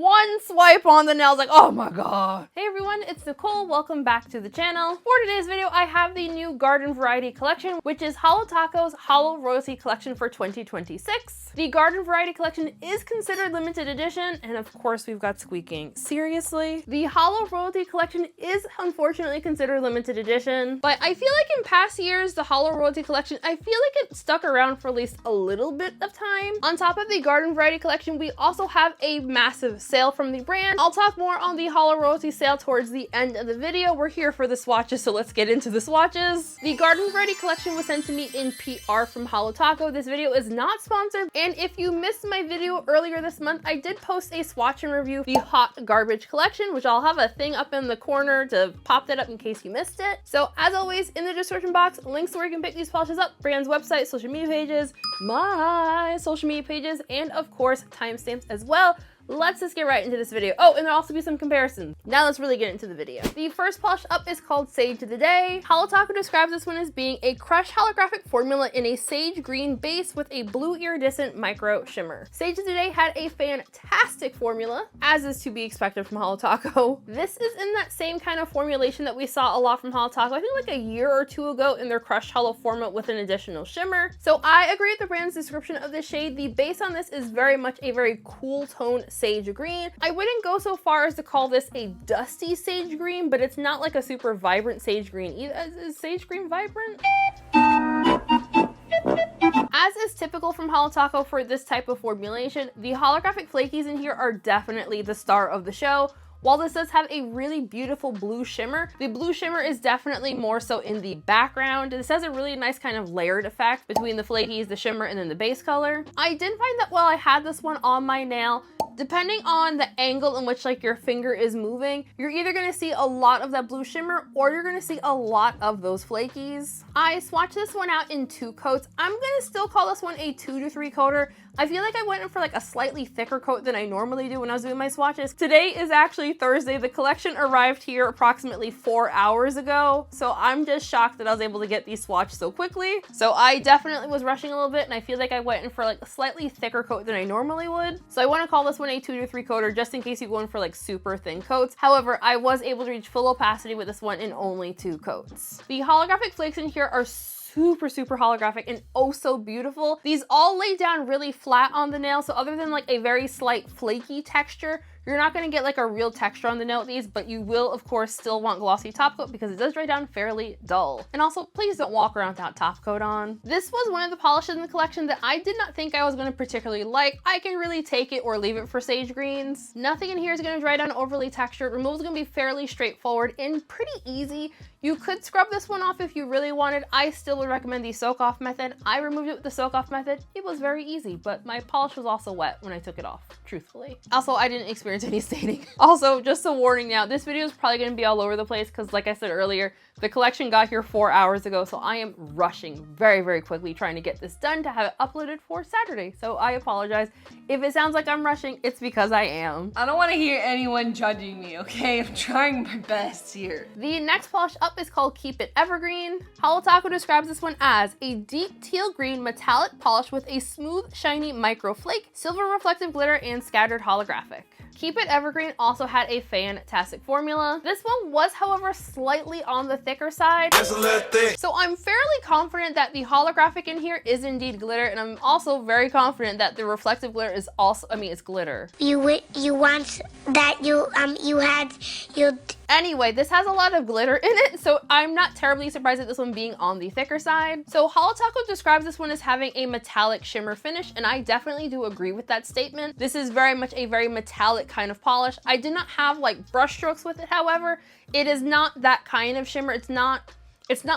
one swipe on the nails, like, oh my god. Hey everyone, it's Nicole. Welcome back to the channel. For today's video, I have the new Garden Variety collection, which is Holo Taco's Holo Royalty Collection for 2026. The Garden Variety collection is considered limited edition, and of course we've got squeaking. Seriously? The Holo Royalty collection is unfortunately considered limited edition, but I feel like in past years, the Holo Royalty collection, I feel like it stuck around for at least a little bit of time. On top of the Garden Variety collection, we also have a massive sale from the brand. I'll talk more on the Holo Royalty sale towards the end of the video. We're here for the swatches, so let's get into the swatches. The Garden Variety collection was sent to me in PR from Holo Taco. This video is not sponsored, and if you missed my video earlier this month, I did post a swatch and review the Hot Garbage collection, which I'll have a thing up in the corner to pop that up in case you missed it. So as always, in the description box, links to where you can pick these polishes up, brand's website, social media pages, my social media pages, and of course timestamps as well. Let's just get right into this video. Oh, and there'll also be some comparisons. Now let's really get into the video. The first polish up is called Sage of the Day. Holo Taco describes this one as being a crushed holographic formula in a sage green base with a blue iridescent micro shimmer. Sage of the Day had a fantastic formula, as is to be expected from Holo Taco. This is in that same kind of formulation that we saw a lot from Holo Taco, I think like a year or two ago, in their crushed holo format with an additional shimmer. So I agree with the brand's description of the shade. The base on this is very much a very cool tone sage green. I wouldn't go so far as to call this a dusty sage green, but it's not like a super vibrant sage green either. Is sage green vibrant? As is typical from Holo Taco for this type of formulation, the holographic flakies in here are definitely the star of the show. While this does have a really beautiful blue shimmer, the blue shimmer is definitely more so in the background. This has a really nice kind of layered effect between the flakies, the shimmer, and then the base color. I did find that while I had this one on my nail, depending on the angle in which like your finger is moving, you're either gonna see a lot of that blue shimmer or you're gonna see a lot of those flakies. I swatched this one out in 2 coats. I'm gonna still call this one a 2 to 3 coater. I feel like I went in for like a slightly thicker coat than I normally do when I was doing my swatches. Today is actually Thursday. The collection arrived here approximately 4 hours ago. So I'm just shocked that I was able to get these swatches so quickly. So I definitely was rushing a little bit, and I feel like I went in for like a slightly thicker coat than I normally would. So I want to call this one a 2 to 3 coater just in case you go in for like super thin coats. However, I was able to reach full opacity with this one in only 2 coats. The holographic flakes in here are super holographic and oh so beautiful. These all lay down really flat on the nail, so other than like a very slight flaky texture, you're not going to get like a real texture on the nail with these, but you will of course still want glossy top coat because it does dry down fairly dull. And also, please don't walk around without top coat on. This was one of the polishes in the collection that I did not think I was going to particularly like. I can really take it or leave it for sage greens. Nothing in here is going to dry down overly textured. Removal is going to be fairly straightforward and pretty easy. You could scrub this one off if you really wanted. I still would recommend the soak off method. I removed it with the soak off method. It was very easy, but my polish was also wet when I took it off, truthfully. Also, I didn't experience any staining. Also, just a warning now, this video is probably going to be all over the place because like I said earlier, the collection got here 4 hours ago, so I am rushing very quickly trying to get this done to have it uploaded for Saturday. So I apologize. If it sounds like I'm rushing, it's because I am. I don't want to hear anyone judging me, okay? I'm trying my best here. The next polish up is called Keep It Evergreen. Holo Taco describes this one as a deep teal green metallic polish with a smooth, shiny micro flake, silver reflective glitter, and scattered holographic. Keep It Evergreen also had a fantastic formula. This one was, however, slightly on the thicker side. So I'm fairly confident that the holographic in here is indeed glitter, and I'm also very confident that the reflective glitter is also, I mean, it's glitter. You want that you Anyway, this has a lot of glitter in it, so I'm not terribly surprised at this one being on the thicker side. So Holo Taco describes this one as having a metallic shimmer finish, and I definitely do agree with that statement. This is very much a very metallic kind of polish. I did not have like brush strokes with it, however. It is not that kind of shimmer. It's not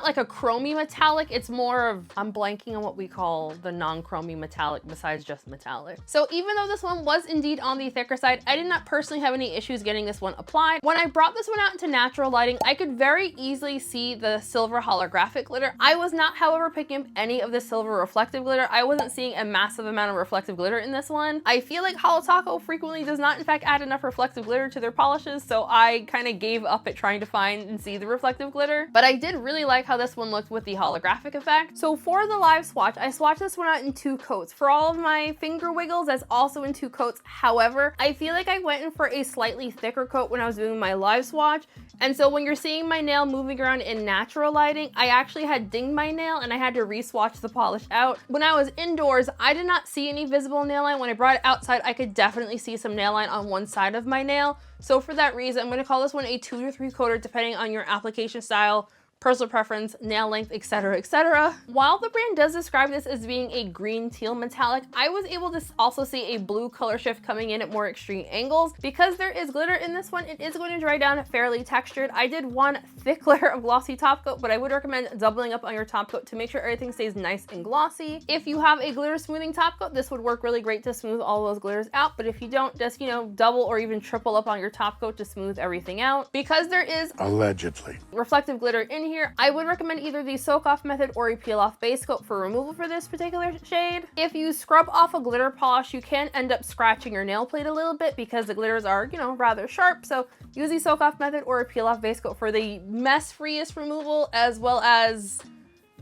like a chromy metallic. It's more of, I'm blanking on what we call the non-chromy metallic besides just metallic. So even though this one was indeed on the thicker side, I did not personally have any issues getting this one applied. When I brought this one out into natural lighting, I could very easily see the silver holographic glitter. I was not, however, picking up any of the silver reflective glitter. I wasn't seeing a massive amount of reflective glitter in this one. I feel like Holo Taco frequently does not in fact add enough reflective glitter to their polishes, so I kind of gave up at trying to find and see the reflective glitter. But I did really really like how this one looked with the holographic effect. So for the live swatch, I swatched this one out in 2 coats. For all of my finger wiggles, that's also in 2 coats. However, I feel like I went in for a slightly thicker coat when I was doing my live swatch. And so when you're seeing my nail moving around in natural lighting, I actually had dinged my nail and I had to re-swatch the polish out. When I was indoors, I did not see any visible nail line. When I brought it outside, I could definitely see some nail line on one side of my nail. So for that reason, I'm going to call this one a 2 to 3 coater depending on your application style, personal preference, nail length, etc, etc. While the brand does describe this as being a green teal metallic, I was able to also see a blue color shift coming in at more extreme angles. Because there is glitter in this one, it is going to dry down fairly textured. I did 1 thick layer of glossy top coat, but I would recommend doubling up on your top coat to make sure everything stays nice and glossy. If you have a glitter smoothing top coat, this would work really great to smooth all those glitters out. But if you don't, just, you know, double or even triple up on your top coat to smooth everything out. Because there is allegedly reflective glitter in here, I would recommend either the soak off method or a peel off base coat for removal for this particular shade. If you scrub off a glitter polish, you can end up scratching your nail plate a little bit because the glitters are, you know, rather sharp. So use the soak off method or a peel off base coat for the mess freest removal, as well as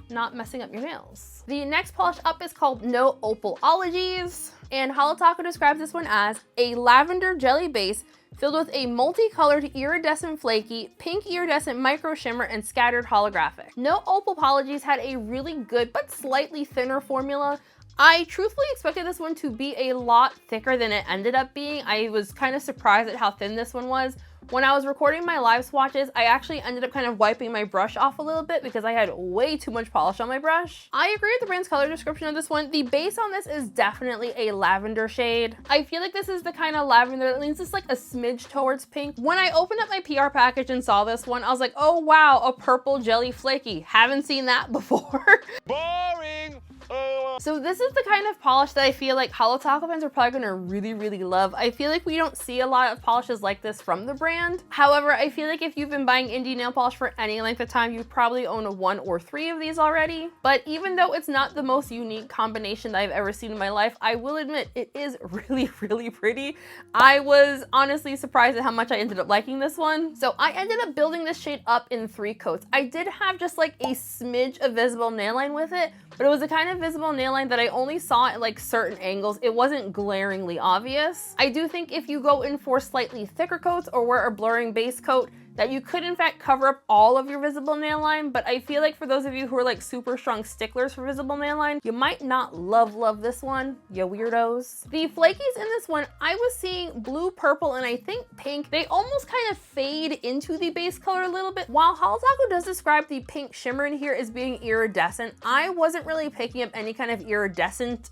not messing up your nails. The next polish up is called No Opalogies, and Holo Taco describes this one as a lavender jelly base filled with a multicolored iridescent flaky, pink iridescent micro shimmer, and scattered holographic. No Opalogies had a really good but slightly thinner formula. I truthfully expected this one to be a lot thicker than it ended up being. I was kind of surprised at how thin this one was. When I was recording my live swatches, I actually ended up kind of wiping my brush off a little bit because I had way too much polish on my brush. I agree with the brand's color description of this one. The base on this is definitely a lavender shade. I feel like this is the kind of lavender that leans just like a smidge towards pink. When I opened up my PR package and saw this one, I was like, oh wow, a purple jelly flaky. Haven't seen that before. Boring. So this is the kind of polish that I feel like Holo Taco fans are probably gonna really love. I feel like we don't see a lot of polishes like this from the brand. However, I feel like if you've been buying indie nail polish for any length of time, you probably own a 1 or 3 of these already. But even though it's not the most unique combination that I've ever seen in my life, I will admit it is really pretty. I was honestly surprised at how much I ended up liking this one. So I ended up building this shade up in 3 coats. I did have just like a smidge of visible nail line with it, but it was the kind of visible nail line that I only saw at like certain angles. It wasn't glaringly obvious. I do think if you go in for slightly thicker coats or wear a blurring base coat, that you could in fact cover up all of your visible nail line, but I feel like for those of you who are like super strong sticklers for visible nail line, you might not love this one, you weirdos. The flakies in this one, I was seeing blue, purple, and I think pink. They almost kind of fade into the base color a little bit. While Holo Taco does describe the pink shimmer in here as being iridescent, I wasn't really picking up any kind of iridescent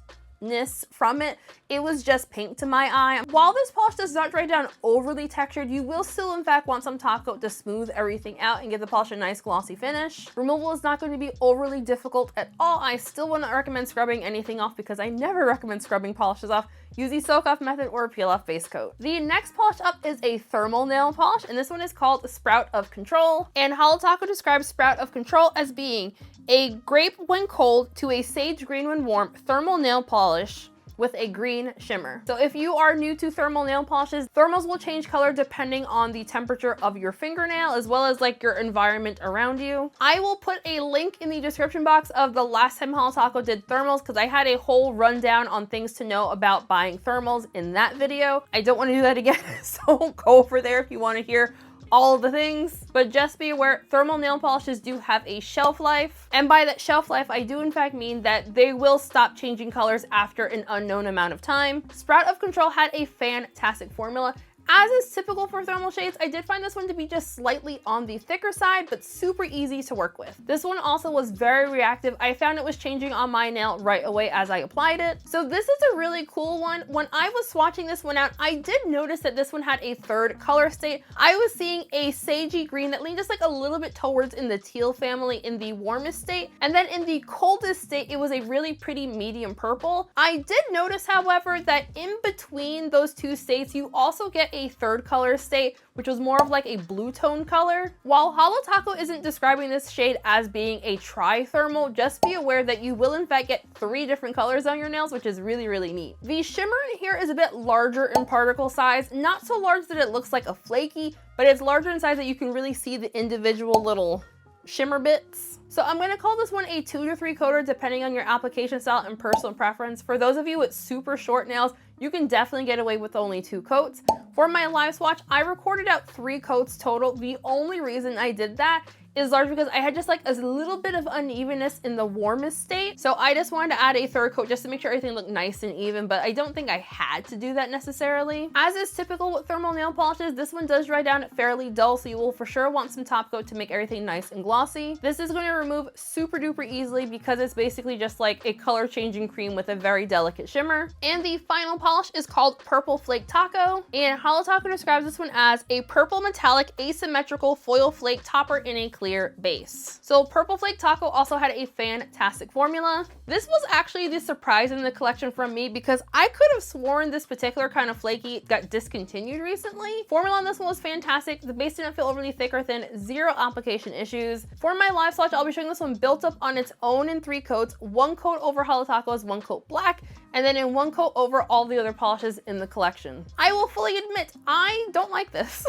from it. It was just pink to my eye. While this polish does not dry down overly textured, you will still in fact want some top coat to smooth everything out and give the polish a nice glossy finish. Removal is not going to be overly difficult at all. I still wouldn't recommend scrubbing anything off because I never recommend scrubbing polishes off. Use the soak off method or peel off base coat. The next polish up is a thermal nail polish, and this one is called Sprout of Control. And Holo Taco describes Sprout of Control as being a grape when cold to a sage green when warm thermal nail polish with a green shimmer. So if you are new to thermal nail polishes, thermals will change color depending on the temperature of your fingernail as well as like your environment around you. I will put a link in the description box of the last time Holo Taco did thermals because I had a whole rundown on things to know about buying thermals in that video. I don't want to do that again, so go over there if you want to hear all of the things, but just be aware thermal nail polishes do have a shelf life, and by that shelf life I do in fact mean that they will stop changing colors after an unknown amount of time. Sprout of Control had a fantastic formula. As is typical for thermal shades, I did find this one to be just slightly on the thicker side, but super easy to work with. This one also was very reactive. I found it was changing on my nail right away as I applied it. So this is a really cool one. When I was swatching this one out, I did notice that this one had a 3rd color state. I was seeing a sagey green that leaned just like a little bit towards in the teal family in the warmest state. And then in the coldest state, it was a really pretty medium purple. I did notice, however, that in between those 2 states, you also get a 3rd color state, which was more of like a blue tone color. While Holo Taco isn't describing this shade as being a tri-thermal, just be aware that you will in fact get 3 different colors on your nails, which is really neat. The shimmer in here is a bit larger in particle size, not so large that it looks like a flaky, but it's larger in size that you can really see the individual little shimmer bits. So I'm gonna call this one a 2 to 3 coater depending on your application style and personal preference. For those of you with super short nails, you can definitely get away with only 2 coats. For my live swatch, I recorded out 3 coats total. The only reason I did that is largely because I had just like a little bit of unevenness in the warmest state. So I just wanted to add a 3rd coat just to make sure everything looked nice and even, but I don't think I had to do that necessarily. As is typical with thermal nail polishes, this one does dry down fairly dull, so you will for sure want some top coat to make everything nice and glossy. This is going to remove super duper easily because it's basically just like a color changing cream with a very delicate shimmer. And the final polish is called Purple Flake Taco, and Holo Taco describes this one as a purple metallic asymmetrical foil flake topper in a clear base. So Purple Flake Taco also had a fantastic formula. This was actually the surprise in the collection from me because I could have sworn this particular kind of flaky got discontinued recently. Formula on this one was fantastic. The base didn't feel overly thick or thin, 0 application issues. For my live swatch, I'll be showing this one built up on its own in 3 coats, 1 coat over Holo Taco's, 1 coat black, and then in 1 coat over all the other polishes in the collection. I will fully admit, I don't like this.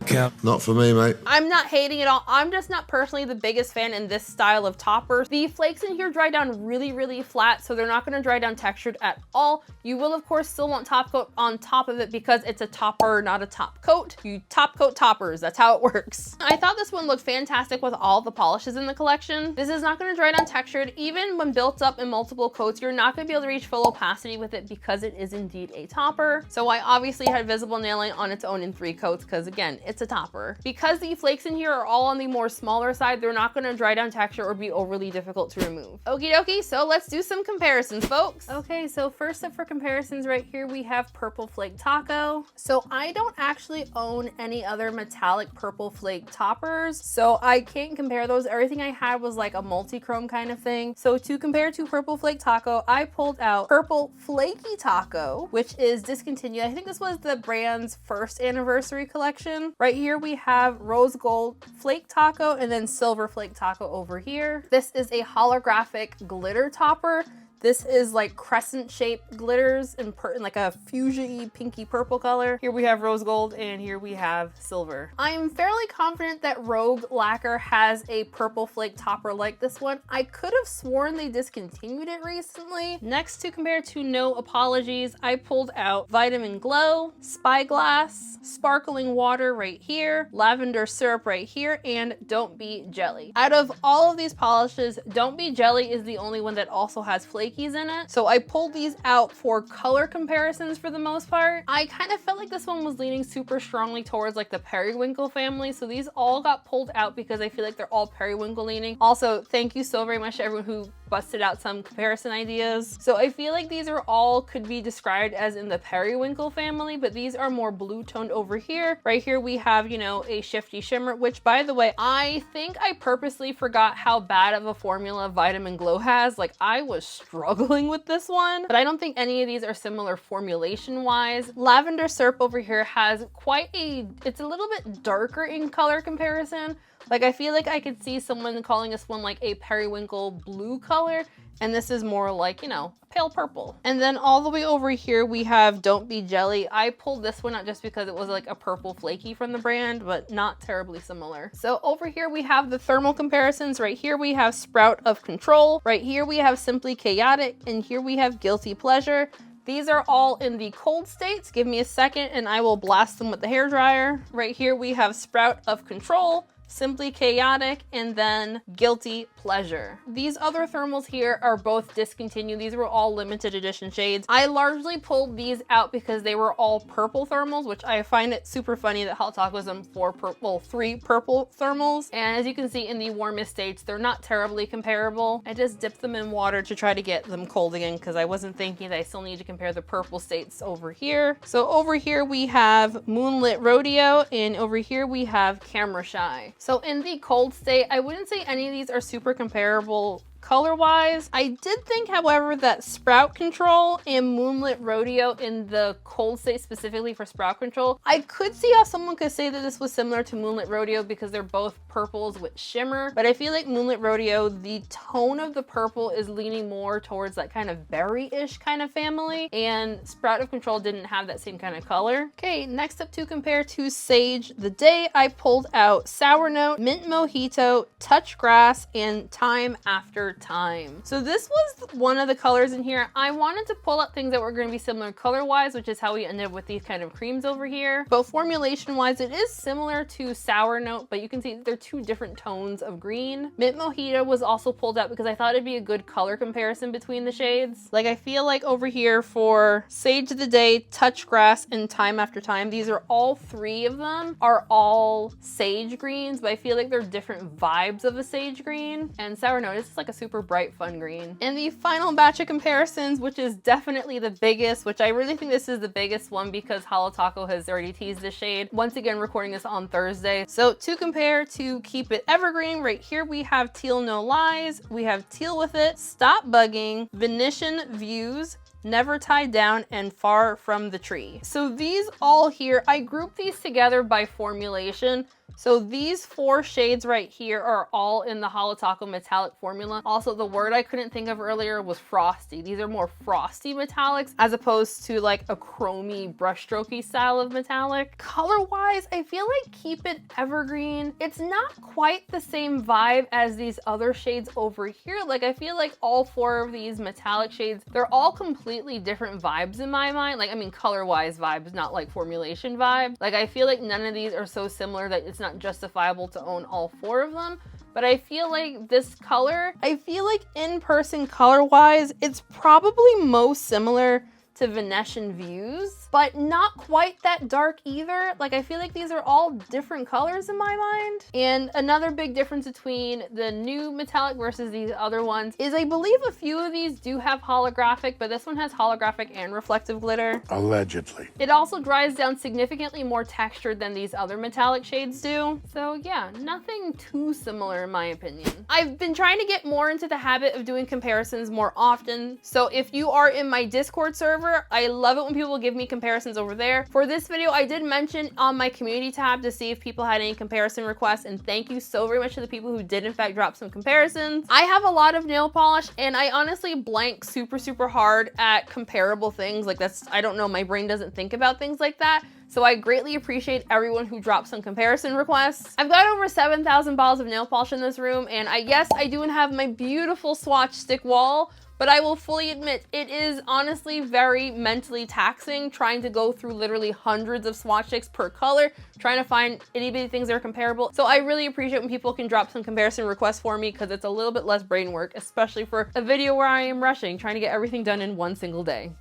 Yeah, not for me, mate. I'm not hating it all. I'm just not personally the biggest fan in this style of topper. The flakes in here dry down really flat, so they're not gonna dry down textured at all. You will of course still want top coat on top of it because it's a topper, not a top coat. You top coat toppers, that's how it works. I thought this one looked fantastic with all the polishes in the collection. This is not gonna dry down textured. Even when built up in multiple coats, you're not gonna be able to reach full opacity with it because it is indeed a topper. So I obviously had visible nailing on its own in 3 coats because again, it's a topper. Because the flakes in here are all on the more smaller side, they're not gonna dry down texture or be overly difficult to remove. Okie dokie, so let's do some comparisons, folks. Okay, so first up for comparisons right here, we have Purple Flake Taco. So I don't actually own any other metallic Purple Flake toppers, so I can't compare those. Everything I had was like a multi-chrome kind of thing. So to compare to Purple Flake Taco, I pulled out Purple Flaky Taco, which is discontinued. I think this was the brand's 1st anniversary collection. Right here we have Rose Gold Flake Taco and then Silver Flake Taco over here. This is a holographic glitter topper. This is like crescent shaped glitters in like a fuchsia-y pinky purple color. Here we have rose gold and here we have silver. I'm fairly confident that Rogue Lacquer has a Purple Flake topper like this one. I could have sworn they discontinued it recently. Next, to compare to No Apologies, I pulled out Vitamin Glow, Spyglass, Sparkling Water right here, Lavender Syrup right here, and Don't Be Jelly. Out of all of these polishes, Don't Be Jelly is the only one that also has flakies in it. So I pulled these out for color comparisons for the most part. I kind of felt like this one was leaning super strongly towards like the periwinkle family. So these all got pulled out because I feel like they're all periwinkle leaning. Also, thank you so very much to everyone who busted out some comparison ideas. So I feel like these are all could be described as in the periwinkle family, but these are more blue toned over here. Right here we have, you know, a shifty shimmer, which by the way, I think I purposely forgot how bad of a formula Vitamin Glow has. Like I was struggling with this one, but I don't think any of these are similar formulation wise. Lavender Syrup over here has quite it's a little bit darker in color comparison. Like I feel like I could see someone calling this one like a periwinkle blue color, and this is more like, you know, pale purple. And then all the way over here we have Don't Be Jelly. I pulled this one out just because it was like a purple flaky from the brand, but not terribly similar. So over here we have the thermal comparisons. Right here we have Sprout of Control. Right here we have Simply Chaotic, and here we have Guilty Pleasure. These are all in the cold states. Give me a second and I will blast them with the hairdryer. Right here we have Sprout of Control, Simply Chaotic, and then Guilty Pleasure. These other thermals here are both discontinued. These were all limited edition shades. I largely pulled these out because they were all purple thermals, which I find it super funny that Holo Taco was them 3 purple thermals. And as you can see in the warmest states, they're not terribly comparable. I just dipped them in water to try to get them cold again because I wasn't thinking that I still need to compare the purple states over here. So over here we have Moonlit Rodeo, and over here we have Camera Shy. So in the cold state, I wouldn't say any of these are super comparable color-wise. I did think, however, that Sprout Control and Moonlit Rodeo in the cold state specifically for Sprout Control, I could see how someone could say that this was similar to Moonlit Rodeo because they're both purples with shimmer, but I feel like Moonlit Rodeo, the tone of the purple is leaning more towards that kind of berry-ish kind of family, and Sprout of Control didn't have that same kind of color. Okay, next up to compare to Sage the Day, I pulled out Sour Note, Mint Mojito, Touch Grass, and Time After Time. So this was one of the colors in here. I wanted to pull up things that were going to be similar color-wise, which is how we ended up with these kind of creams over here. But formulation-wise, it is similar to Sour Note, but you can see they're two different tones of green. Mint Mojito was also pulled out because I thought it'd be a good color comparison between the shades. Like, I feel like over here for Sage of the Day, Touch Grass, and Time After Time, these are all three of them are all sage greens, but I feel like they're different vibes of a sage green. And Sour Note is just like a super bright, fun green. And the final batch of comparisons, which is definitely the biggest, which I really think this is the biggest one because Holo Taco has already teased this shade. Once again, recording this on Thursday. So to compare to Keep It Evergreen, right here we have Teal No Lies, we have Teal With It, Stop Bugging, Venetian Views, Never Tied Down, and Far From the Tree. So these all here, I grouped these together by formulation. So these four shades right here are all in the Holo Taco metallic formula. Also, the word I couldn't think of earlier was frosty. These are more frosty metallics as opposed to like a chromy brushstrokey style of metallic. Color-wise, I feel like Keep It Evergreen, it's not quite the same vibe as these other shades over here. Like, I feel like all four of these metallic shades, they're all completely different vibes in my mind. Like, I mean, color-wise vibes, not like formulation vibes. Like, I feel like none of these are so similar that it's not justifiable to own all four of them. But I feel like this color, I feel like in person color wise, it's probably most similar to Venetian Views, but not quite that dark either. Like, I feel like these are all different colors in my mind. And another big difference between the new metallic versus these other ones is I believe a few of these do have holographic, but this one has holographic and reflective glitter. Allegedly. It also dries down significantly more textured than these other metallic shades do. So yeah, nothing too similar in my opinion. I've been trying to get more into the habit of doing comparisons more often. So if you are in my Discord server, I love it when people give me comparisons over there. For this video, I did mention on my community tab to see if people had any comparison requests, and thank you so very much to the people who did in fact drop some comparisons. I have a lot of nail polish and I honestly blank super hard at comparable things. Like, that's, I don't know, my brain doesn't think about things like that. So I greatly appreciate everyone who dropped some comparison requests. I've got over 7,000 bottles of nail polish in this room, and yes, I do have my beautiful swatch stick wall, but I will fully admit it is honestly very mentally taxing trying to go through literally hundreds of swatch sticks per color, trying to find itty bitty things that are comparable. So I really appreciate when people can drop some comparison requests for me because it's a little bit less brain work, especially for a video where I am rushing, trying to get everything done in one single day.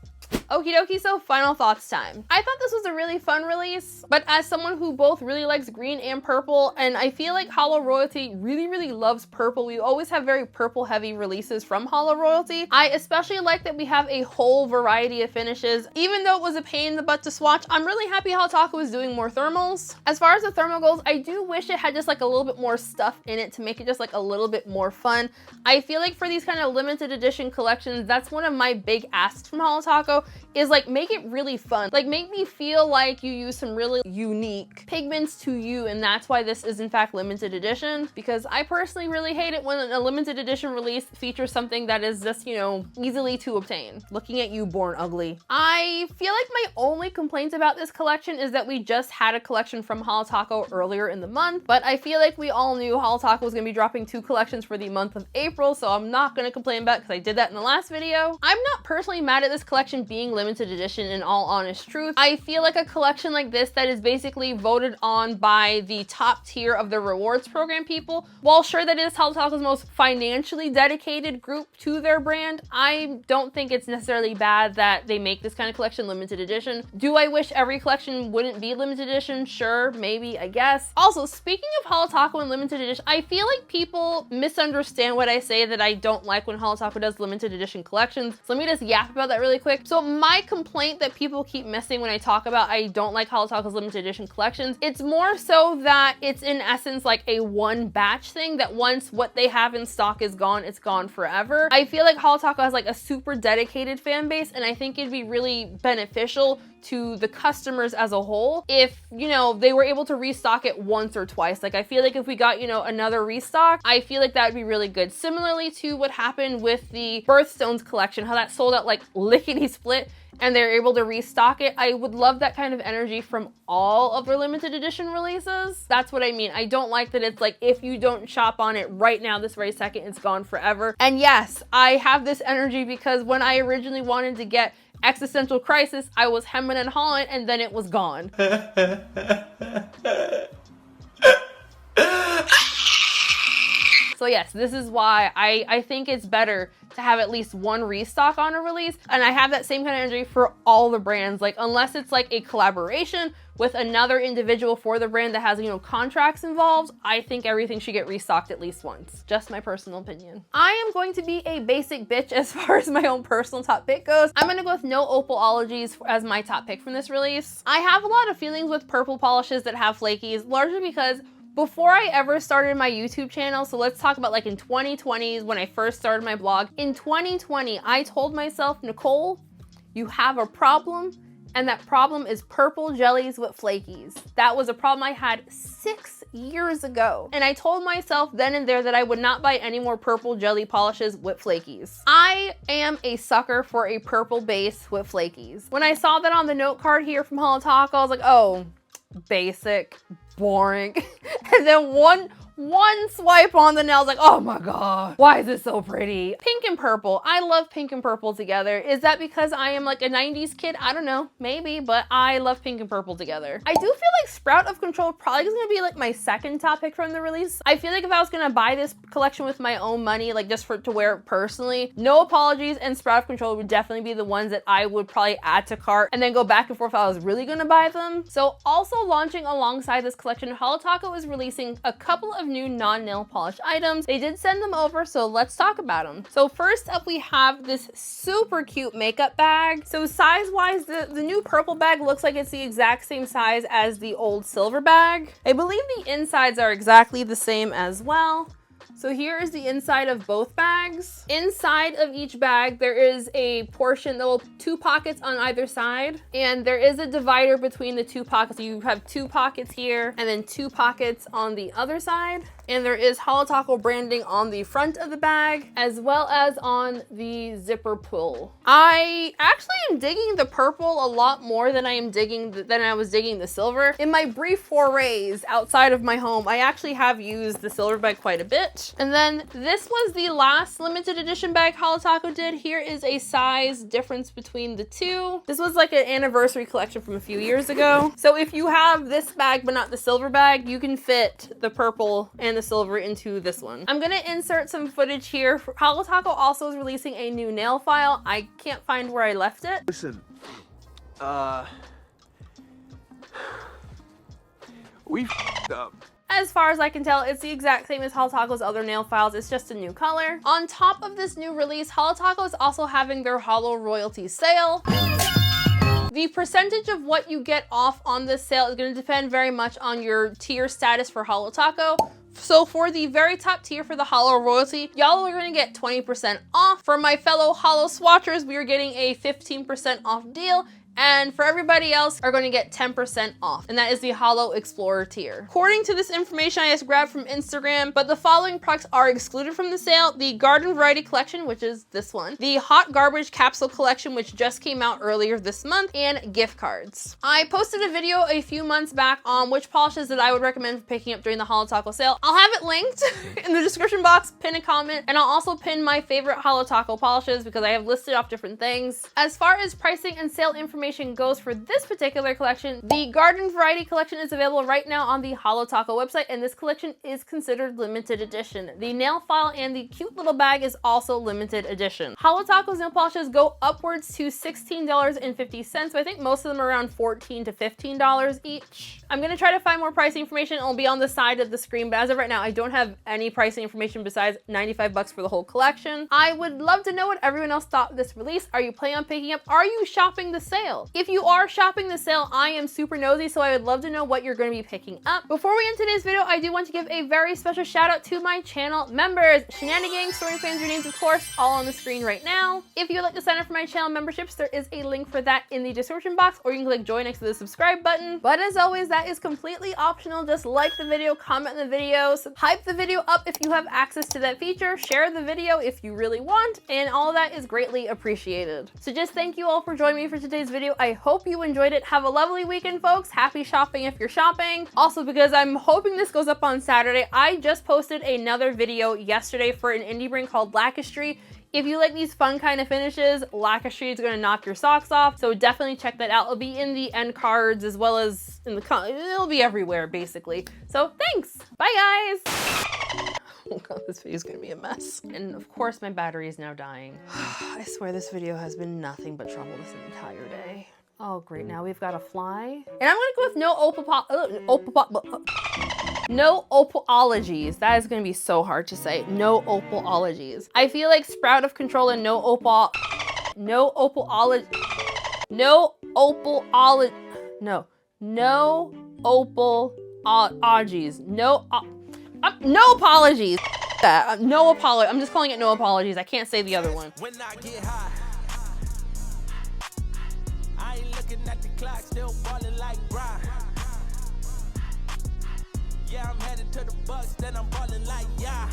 Okie dokie, so final thoughts time. I thought this was a really fun release, but as someone who both really likes green and purple, and I feel like Holo Royalty really loves purple. We always have very purple heavy releases from Holo Royalty. I especially like that we have a whole variety of finishes. Even though it was a pain in the butt to swatch, I'm really happy Holo Taco is doing more thermals. As far as the thermal goes, I do wish it had just like a little bit more stuff in it to make it just like a little bit more fun. I feel like for these kind of limited edition collections, that's one of my big asks from Holo Taco, is like make it really fun. Like, make me feel like you use some really unique pigments to you, and that's why this is in fact limited edition, because I personally really hate it when a limited edition release features something that is just, you know, easily to obtain. Looking at you, Born Ugly. I feel like my only complaints about this collection is that we just had a collection from Holo Taco earlier in the month, but I feel like we all knew Holo Taco was gonna be dropping 2 collections for the month of April, so I'm not gonna complain about it because I did that in the last video. I'm not personally mad at this collection being limited edition, in all honest truth. I feel like a collection like this that is basically voted on by the top tier of the rewards program people, while sure that is Holo Taco's most financially dedicated group to their brand, I don't think it's necessarily bad that they make this kind of collection limited edition. Do I wish every collection wouldn't be limited edition? Sure, maybe, I guess. Also, speaking of Holo Taco and limited edition, I feel like people misunderstand what I say that I don't like when Holo Taco does limited edition collections. So let me just yap about that really quick. So my complaint that people keep missing when I talk about I don't like Holo Taco's limited edition collections, it's more so that it's in essence like a one batch thing that once what they have in stock is gone, it's gone forever. I feel like Holo Taco has like a super dedicated fan base, and I think it'd be really beneficial to the customers as a whole if, you know, they were able to restock it once or twice. Like I feel like if we got, you know, another restock, I feel like that would be really good. Similarly to what happened with the Birthstones collection, how that sold out like lickety split and they're able to restock it. I would love that kind of energy from all of their limited edition releases. That's what I mean. I don't like that it's like, if you don't shop on it right now, this very second, it's gone forever. And yes, I have this energy because when I originally wanted to get Existential Crisis, I was hemming and hawing and then it was gone. So yes, this is why I think it's better to have at least one restock on a release. And I have that same kind of energy for all the brands. Like unless it's like a collaboration with another individual for the brand that has, you know, contracts involved, I think everything should get restocked at least once. Just my personal opinion. I am going to be a basic bitch as far as my own personal top pick goes. I'm gonna go with no Opalogies as my top pick from this release. I have a lot of feelings with purple polishes that have flakies, largely because before I ever started my YouTube channel, so let's talk about like in 2020 when I first started my blog. In 2020, I told myself, Nicole, you have a problem, and that problem is purple jellies with flakies. That was a problem I had 6 years ago. And I told myself then and there that I would not buy any more purple jelly polishes with flakies. I am a sucker for a purple base with flakies. When I saw that on the note card here from Holo Taco, I was like, oh, basic, boring. And then one swipe on the nail, I was like, oh my god, why is this so pretty? Pink and purple. I love pink and purple together. Is that because I am like a 90s kid? I don't know, maybe, but I love pink and purple together. I do feel like Sprout of Control probably is gonna be like my second top pick from the release. I feel like if I was gonna buy this collection with my own money, like just to wear it personally, No Opalogies and Sprout of Control would definitely be the ones that I would probably add to cart and then go back and forth if I was really gonna buy them. So also launching alongside this collection, Holo Taco is releasing a couple of new non-nail polish items. They did send them over, so let's talk about them. So first up, we have this super cute makeup bag. So size-wise, the new purple bag looks like it's the exact same size as the old silver bag. I believe the insides are exactly the same as well. So here is the inside of both bags. Inside of each bag, there is a portion, there will 2 pockets on either side, and there is a divider between the 2 pockets. You have 2 pockets here and then 2 pockets on the other side. And there is Holo Taco branding on the front of the bag as well as on the zipper pull. I actually am digging the purple a lot more than I was digging the silver. In my brief forays outside of my home, I actually have used the silver bag quite a bit. And then this was the last limited edition bag Holo Taco did. Here is a size difference between the two. This was like an anniversary collection from a few years ago. So if you have this bag but not the silver bag, you can fit the purple and the silver into this one. I'm gonna insert some footage here. Holo Taco also is releasing a new nail file. I can't find where I left it. Listen, we f***ed up. As far as I can tell, it's the exact same as Holo Taco's other nail files. It's just a new color. On top of this new release, Holo Taco is also having their Holo royalty sale. The percentage of what you get off on this sale is going to depend very much on your tier status for Holo Taco. So for the very top tier for the Holo royalty, y'all are going to get 20% off. For my fellow Holo Swatchers, we are getting a 15% off deal. And for everybody else are going to get 10% off, and that is the Holo Explorer tier. According to this information I just grabbed from Instagram, but the following products are excluded from the sale: the Garden Variety Collection, which is this one, the Hot Garbage Capsule Collection, which just came out earlier this month, and gift cards. I posted a video a few months back on which polishes that I would recommend for picking up during the Holo Taco sale. I'll have it linked in the description box, pin a comment, and I'll also pin my favorite Holo Taco polishes because I have listed off different things. As far as pricing and sale information information goes for this particular collection, the Garden Variety collection is available right now on the Holo Taco website, and this collection is considered limited edition. The nail file and the cute little bag is also limited edition. Holo Taco's nail polishes go upwards to $16.50, but I think most of them are around $14 to $15 each. I'm gonna try to find more pricing information. It'll be on the side of the screen, but as of right now, I don't have any pricing information besides 95 bucks for the whole collection. I would love to know what everyone else thought of this release. Are you planning on picking up? Are you shopping the sale? If you are shopping the sale, I am super nosy, so I would love to know what you're going to be picking up. Before we end today's video, I do want to give a very special shout out to my channel members. Shenanigans, Story Fans, your names of course, all on the screen right now. If you would like to sign up for my channel memberships, there is a link for that in the description box, or you can click join next to the subscribe button. But as always, that is completely optional. Just like the video, comment in the video, hype the video up if you have access to that feature, share the video if you really want, and all of that is greatly appreciated. So just thank you all for joining me for today's video. I hope you enjoyed it. Have a lovely weekend, folks. Happy shopping if you're shopping. Also, because I'm hoping this goes up on Saturday, I just posted another video yesterday for an indie brand called Lackistry. If you like these fun kind of finishes, Lackistry is gonna knock your socks off, so definitely check that out. It'll be in the end cards as well as in the it'll be everywhere basically. So thanks, bye guys. Oh god, this video is gonna be a mess. And of course my battery is now dying. I swear this video has been nothing but trouble this entire day. Oh great, now we've got a fly. And I'm gonna go with no Opalogies. That is gonna be so hard to say. No Opalogies. I feel like Sprout of Control and no Opalogies. No Opalogies. No apologies. No apology. I'm just calling it no apologies. I can't say the other one. When I get high, I ain't looking at the clock, still ballin' like Brock. Yeah, I'm headed to the Bucks, then I'm ballin' like yeah.